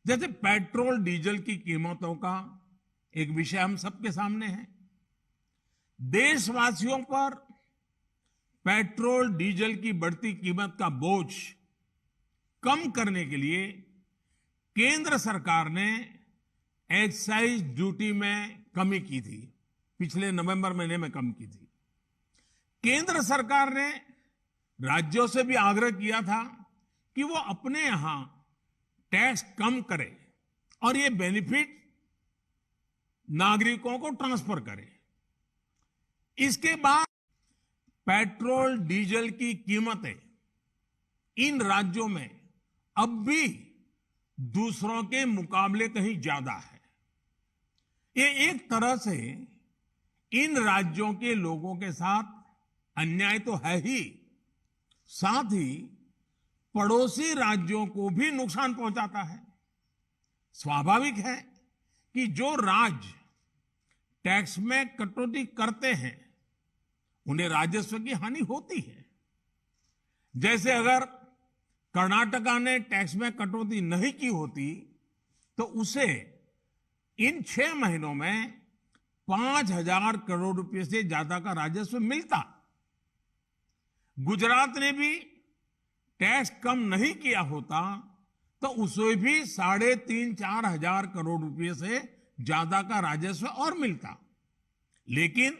जैसे petrol diesel की कीमतों का एक विषय हम सबके सामने है। देशवासियों पर पेट्रोल डीजल की बढ़ती कीमत का बोझ कम करने के लिए केंद्र सरकार ने एक्साइज ड्यूटी में कमी की थी। पिछले नवंबर महीने में कम की थी। केंद्र सरकार ने राज्यों से भी आग्रह किया था कि वो अपने यहां टैक्स कम करे और ये बेनिफिट नागरिकों को ट्रांसफर करे। इसके बाद पेट्रोल डीजल की कीमतें इन राज्यों में अब भी दूसरों के मुकाबले कहीं ज्यादा है। ये एक तरह से इन राज्यों के लोगों के साथ अन्याय तो है ही, साथ ही पड़ोसी राज्यों को भी नुकसान पहुंचाता है। स्वाभाविक है कि जो राज्य टैक्स में कटौती करते हैं उन्हें राजस्व की हानि होती है। जैसे अगर कर्नाटका ने टैक्स में कटौती नहीं की होती तो उसे इन 6 महीनों में 5,000 करोड़ रुपए से ज्यादा का राजस्व मिलता। गुजरात ने भी टैक्स कम नहीं किया होता तो उसे भी 3,500-4 हजार करोड़ रुपए से ज्यादा का राजस्व और मिलता। लेकिन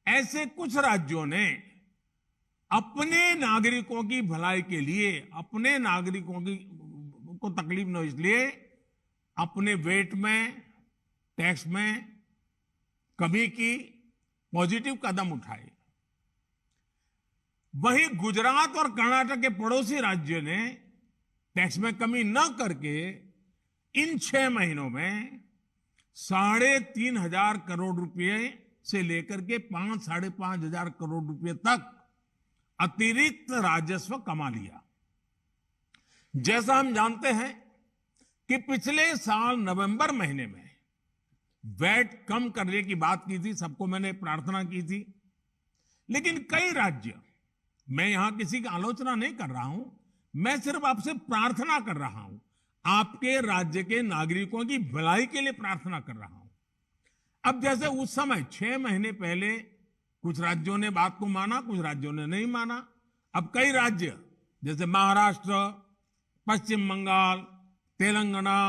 ऐसे कुछ राज्यों ने अपने नागरिकों की भलाई के लिए, अपने नागरिकों की को तकलीफ न हो इसलिए अपने वेट में, टैक्स में कमी की, पॉजिटिव कदम उठाए। वहीं गुजरात और कर्नाटक के पड़ोसी राज्यों ने टैक्स में कमी न करके इन 6 महीनों में 3,500 करोड़ रुपए से लेकर के 5-5.5 हजार करोड़ रुपए तक अतिरिक्त राजस्व कमा लिया। जैसा हम जानते हैं कि पिछले साल नवंबर महीने में वैट कम करने की बात की थी, सबको मैंने प्रार्थना की थी। लेकिन कई राज्य, मैं यहां किसी की आलोचना नहीं कर रहा हूं, मैं सिर्फ आपसे प्रार्थना कर रहा हूं, आपके राज्य के नागरिकों की भलाई के लिए प्रार्थना कर रहा हूं। अब जैसे उस समय 6 महीने पहले कुछ राज्यों ने बात को माना, कुछ राज्यों ने नहीं माना। अब कई राज्य जैसे महाराष्ट्र, पश्चिम बंगाल, तेलंगाना,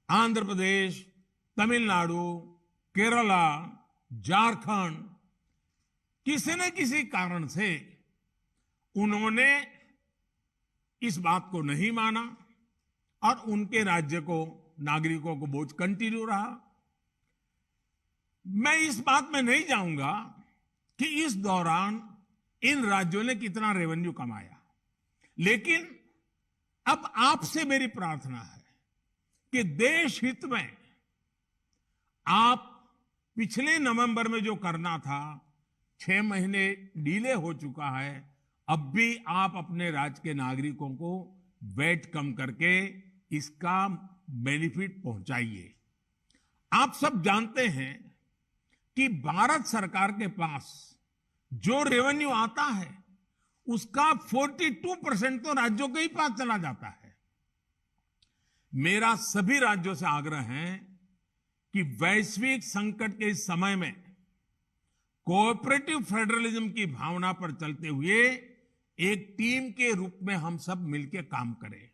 आंध्र प्रदेश, तमिलनाडु, केरला, झारखंड, किसी न किसी कारण से उन्होंने इस बात को नहीं माना और उनके राज्य को, नागरिकों को बोझ कंटिन्यू रहा। मैं इस बात में नहीं जाऊंगा कि इस दौरान इन राज्यों ने कितना रेवेन्यू कमाया, लेकिन अब आपसे मेरी प्रार्थना है कि देश हित में आप पिछले नवंबर में जो करना था, 6 महीने डिले हो चुका है, अब भी आप अपने राज्य के नागरिकों को वैट कम करके इसका बेनिफिट पहुंचाइए। आप सब जानते हैं कि भारत सरकार के पास जो रेवेन्यू आता है उसका 42% तो राज्यों के ही पास चला जाता है। मेरा सभी राज्यों से आग्रह है कि वैश्विक संकट के इस समय में कोऑपरेटिव फेडरलिज्म की भावना पर चलते हुए एक टीम के रूप में हम सब मिलकर काम करें।